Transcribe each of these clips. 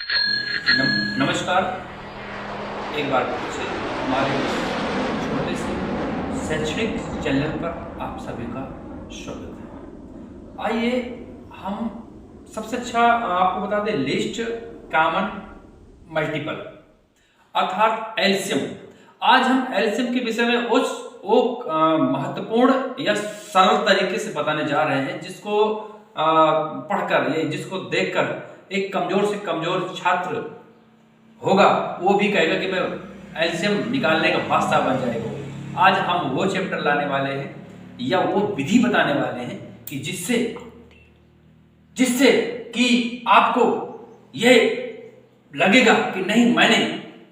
नमस्कार। एक बार फिर से हमारे छोटे से शैक्षणिक चैनल पर आप सभी का स्वागत है। आइए हम सबसे अच्छा आपको बता दें लिस्ट, कॉमन, मल्टीपल अर्थात एलसीएम। आज हम एलसीएम के विषय में वो महत्वपूर्ण या सरल तरीके से बताने जा रहे हैं जिसको पढ़कर या जिसको देखकर एक कमजोर से कमजोर छात्र होगा वो भी कहेगा कि मैं एलसीएम निकालने का बादशाह बन जाएगा। आज हम वो चैप्टर लाने वाले हैं या वो विधि बताने वाले हैं कि जिससे जिससे कि आपको ये लगेगा कि नहीं मैंने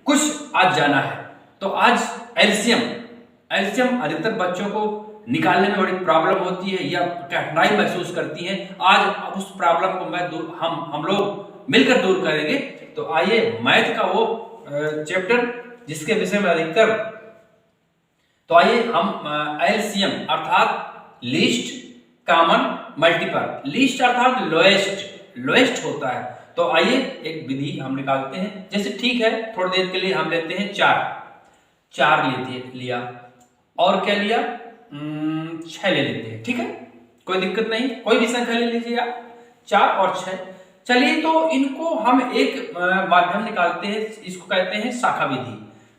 कुछ आज जाना है। तो आज एलसीएम एलसीएम अधिकतर बच्चों को निकालने में बड़ी प्रॉब्लम होती है या कठिनाई महसूस करती है। आज उस प्रॉब्लम को हम लोग मिलकर दूर करेंगे। तो आइए मैथ का वो चैप्टर जिसके विषय में अधिकतर, तो आइए हम एलसीएम अर्थात लिस्ट, कॉमन, मल्टीपल। लिस्ट अर्थात लोएस्ट होता है। तो आइए एक विधि हम निकालते हैं। जैसे ठीक है थोड़ी देर के लिए हम लेते हैं चार लिया और क्या लिया 6 ले लेते हैं। ठीक है कोई दिक्कत नहीं, कोई भी संख्या ले लीजिए आप, 4 और 6। चलिए तो इनको हम एक माध्यम निकालते हैं, इसको कहते हैं शाखा विधि।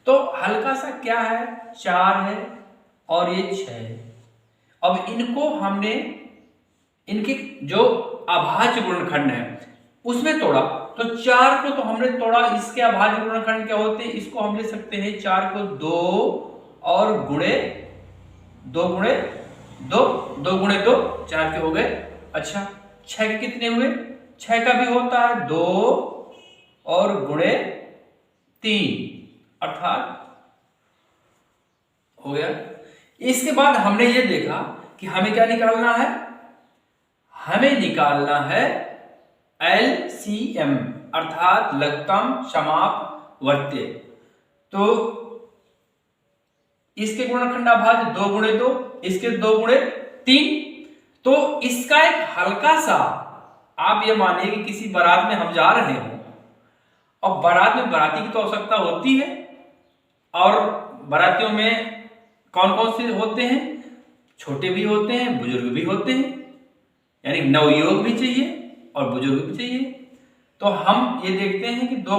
तो हल्का सा क्या है 4 है और ये 6 है। अब इनको हमने इनके जो अभाज्य गुणनखंड है उसमें तोड़ा। तो 4 को तो हमने तोड़ा, इसके अभाज्य गुणनखंड क्या होते हैं, इसको हम ले सकते हैं 4 को 2 और गुणे 2 गुणे 2, 2 गुणे 2 4 के हो गए। अच्छा 6 के कितने हुए, 6 का भी होता है 2 और गुणे 3 अर्थात हो गया। इसके बाद हमने ये देखा कि हमें क्या निकालना है, हमें निकालना है एलसीएम अर्थात लघुत्तम समापवर्त्य। तो इसके गुणनखंड अभाज्य 2 गुणे 2, इसके 2 गुणे 3। तो इसका एक हल्का सा आप ये मानिए कि किसी बारात में हम जा रहे हो और बारात में बाराती की तो आवश्यकता होती है और बारातियों में कौन कौन से होते हैं, छोटे भी होते हैं बुजुर्ग भी होते हैं, यानी नवयुवक भी चाहिए और बुजुर्ग भी चाहिए। तो हम ये देखते हैं कि दो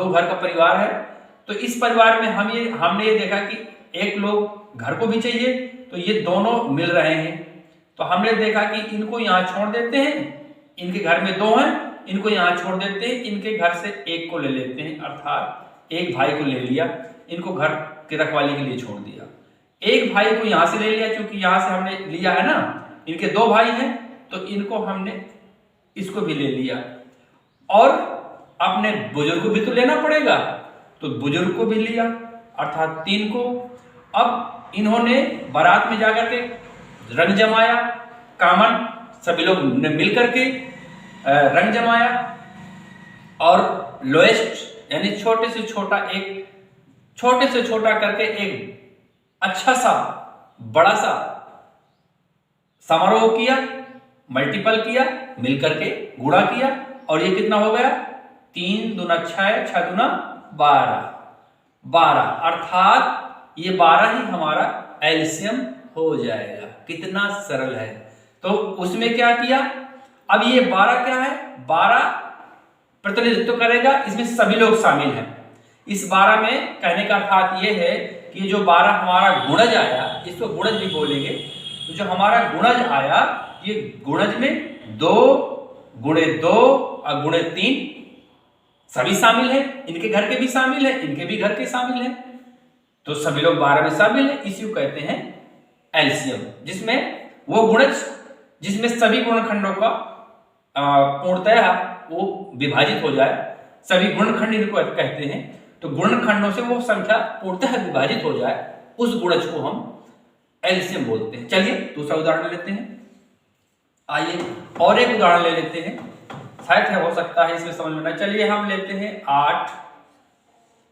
घर का परिवार है। तो इस परिवार में हमने ये देखा कि एक लोग घर को भी चाहिए, तो ये दोनों मिल रहे हैं। तो हमने देखा कि इनको यहाँ छोड़ देते हैं, इनके घर में 2 हैं, इनको यहाँ छोड़ देते हैं, इनके घर से एक को ले लेते हैं अर्थात एक भाई को ले लिया, इनको घर की रखवाली के लिए छोड़ दिया। एक भाई को यहाँ से ले लिया, क्योंकि यहाँ से हमने लिया है ना, इनके 2 भाई हैं तो इनको हमने इसको भी ले लिया और अपने बुजुर्ग को भी तो लेना पड़ेगा, तो बुजुर्ग को भी लिया अर्थात 3 को। अब इन्होंने बारात में जाकर के रंग जमाया, कॉमन सभी लोग ने मिलकर के रंग जमाया और लोएस्ट यानी छोटे से छोटा करके एक अच्छा सा बड़ा सा समारोह किया, मल्टीपल किया, मिलकर के गुणा किया और ये कितना हो गया 3 दूना 6, 6 दूना 12 अर्थात ये 12 ही हमारा एलसीएम हो जाएगा। कितना सरल है। तो उसमें क्या किया, अब ये 12 क्या है, 12 प्रतिनिधित्व करेगा, इसमें सभी लोग शामिल हैं। इस 12 में कहने का अर्थात ये है कि जो 12 हमारा गुणज आया, इसको गुणज भी बोलेंगे। तो जो हमारा गुणज आया, ये गुणज में 2 गुणे 2 और गुणे 3 सभी शामिल हैं, इनके घर के भी शामिल हैं, इनके भी घर के शामिल हैं, तो सभी लोग 12 में शामिल हैं। इसी को कहते हैं एलसीएम, जिसमें वो गुणज जिसमें सभी गुणनखंडों का पूर्णतया वो विभाजित हो जाए, सभी गुणनखंड इनको कहते हैं। तो गुणनखंडों से वो संख्या पूर्णतः विभाजित हो जाए, उस गुणज को हम एलसीएम बोलते हैं। चलिए दूसरा उदाहरण लेते हैं। आइए और एक उदाहरण ले लेते हैं, शायद है हो सकता है इसमें समझ में ना। चलिए हम लेते हैं 8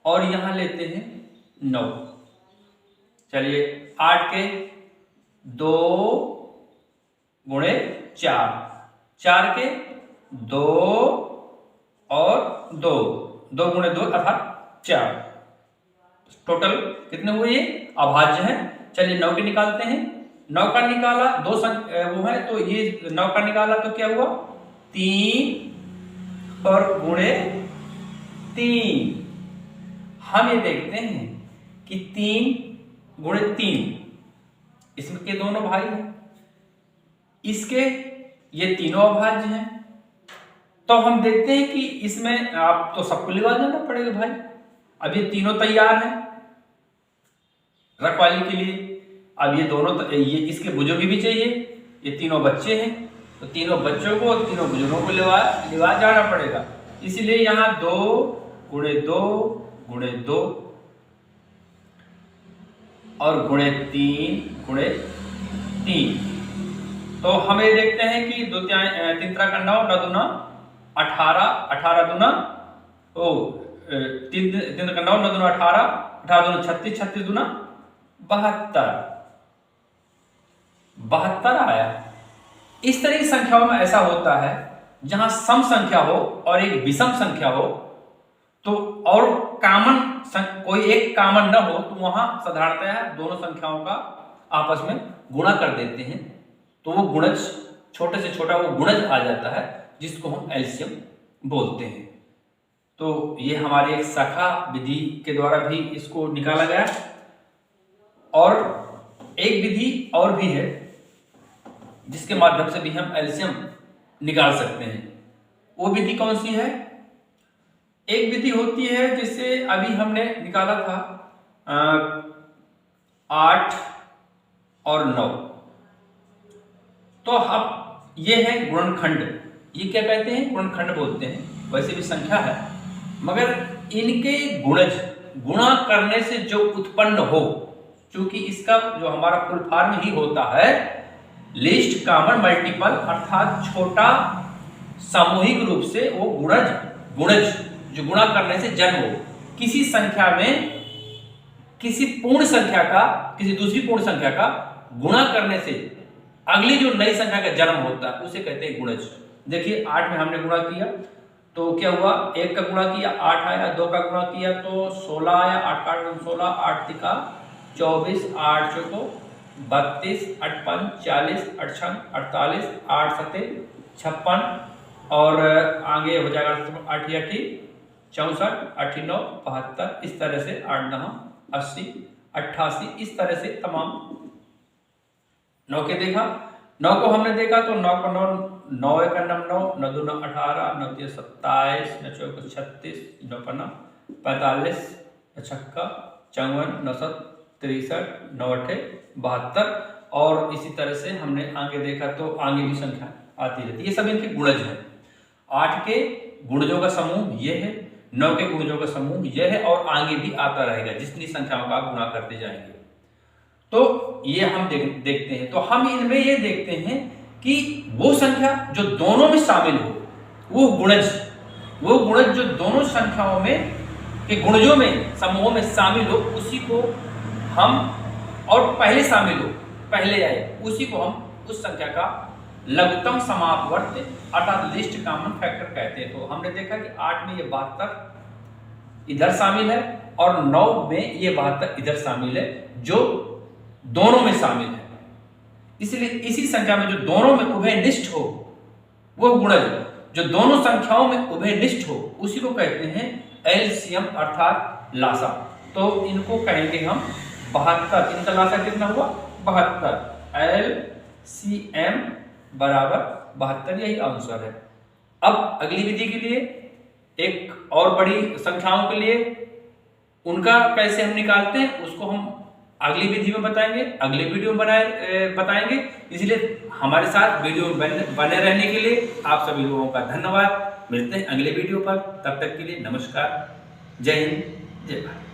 और यहां लेते हैं 9। चलिए 8 के 2 गुणे 4, 4 के 2 और 2, 2 गुणे 2 अर्थात 4। टोटल कितने हुए ये अभाज्य हैं। चलिए 9 के निकालते हैं। 9 का निकाला, दो वो है तो ये 9 का निकाला तो क्या हुआ 3 और गुणे 3। हम ये देखते हैं कि 3 गुणे 3 इसमें के दोनों भाई हैं, इसके ये तीनों अभाज्य हैं। तो हम देखते हैं कि इसमें आप तो सबको लिवा देना पड़ेगा भाई। अब ये तीनों तैयार हैं रखवाली के लिए। अब ये दोनों ये इसके बुजुर्ग भी चाहिए, ये तीनों बच्चे हैं तो तीनों बच्चों को तीनों बुजुर्गों को लिवा जाना पड़ेगा। इसलिए यहाँ 2 गुणे 2 गुणे 2 और गुणे 3 गुणे 3। तो हम ये देखते हैं कि 2 3 का 9, 9 दूना 18, 18 दूना 3 का 9, 9 दूना 18, 18 दूना 36, 36 दूना 72, 72 आया। इस तरह की संख्याओं में ऐसा होता है जहां सम संख्या हो और एक विषम संख्या हो तो और कोई एक कॉमन न हो तो वहां साधारणतः दोनों संख्याओं का आपस में गुणा कर देते हैं तो वो गुणज छोटे से छोटा वो गुणज आ जाता है जिसको हम एलसीएम बोलते हैं। तो ये हमारे एक शाखा विधि के द्वारा भी इसको निकाला गया। और एक विधि और भी है जिसके माध्यम से भी हम एलसीएम निकाल सकते हैं। वो विधि कौन सी है? एक विधि होती है जिसे अभी हमने निकाला था 8 और 9। तो अब ये है गुणनखंड। ये क्या कहते हैं? गुणनखंड बोलते हैं। वैसे भी संख्या है मगर इनके गुणज गुणा करने से जो उत्पन्न हो, क्योंकि इसका जो हमारा फुल फॉर्म ही होता है लीस्ट कॉमन मल्टीपल, अर्थात छोटा सामूहिक रूप से वो गुणज जो गुणा करने से जन्म हो। किसी संख्या में किसी पूर्ण संख्या का किसी दूसरी पूर्ण संख्या का गुणा करने से अगली जो नई संख्या का जन्म होता है उसे कहते हैं गुणज। देखिए 8 में हमने गुणा किया तो क्या हुआ, 1 का गुणा किया 8 आया, 2 का गुणा किया तो 16 आया, 8 का 16, 8 तिका 24, 8 चौको 32, 8 5 40, 8 6 48, 8 7 56 और आगे हो जाएगा 8 8 64, 8 9 72। इस तरह से 8 9 80, 88, इस तरह से तमाम 9 के देखा। 9 को हमने देखा तो 9 का 9, 9 का 9, 9 2 18, 9 3 27, 9 4 36, 9 5 45, 9 6 54, 9 7 63, 9 8 72। और इसी तरह से हमने आगे देखा तो आगे भी संख्या आती रहती है। ये सब इनके गुणज हैं। 8 के गुणजों का समूह ये है, 9 के गुणजों का समूह ये है और आगे भी आता रहेगा जितनी संख्याओं का गुणा करते जाएंगे। तो ये हम देखते हैं। तो हम इनमें ये देखते हैं कि वो संख्या जो दोनों में शामिल हो वो गुणज जो दोनों संख्याओं में के गुणजों में समूहों में शामिल हो उसी को हम, और पहले शामिल हो पहले आए उसी को हम उस संख्या का लघुत्तम समापवर्त अर्थात लीस्ट कॉमन फैक्टर कहते हैं। तो हमने देखा कि 8 में ये 72 इधर शामिल है और 9 में ये 72 इधर शामिल है जो दोनों में शामिल है। इसलिए इसी संख्या में जो दोनों में उभयनिष्ठ हो वो गुणज जो दोनों संख्याओं में उभयनिष्ठ हो उसी को कहते हैं एलसीएम अर्थात लासा। तो इनको कहेंगे हम 72। इनका लासा कितना हुआ 72। एलसीएम बराबर 72, यही आंसर है। अब अगली विधि के लिए एक और बड़ी संख्याओं के लिए उनका कैसे हम निकालते हैं उसको हम अगली विधि में बताएंगे, अगले वीडियो में बताएंगे। इसलिए हमारे साथ वीडियो में बने रहने के लिए आप सभी लोगों का धन्यवाद। मिलते हैं अगले वीडियो पर, तब तक के लिए नमस्कार, जय हिंद, जय भारत।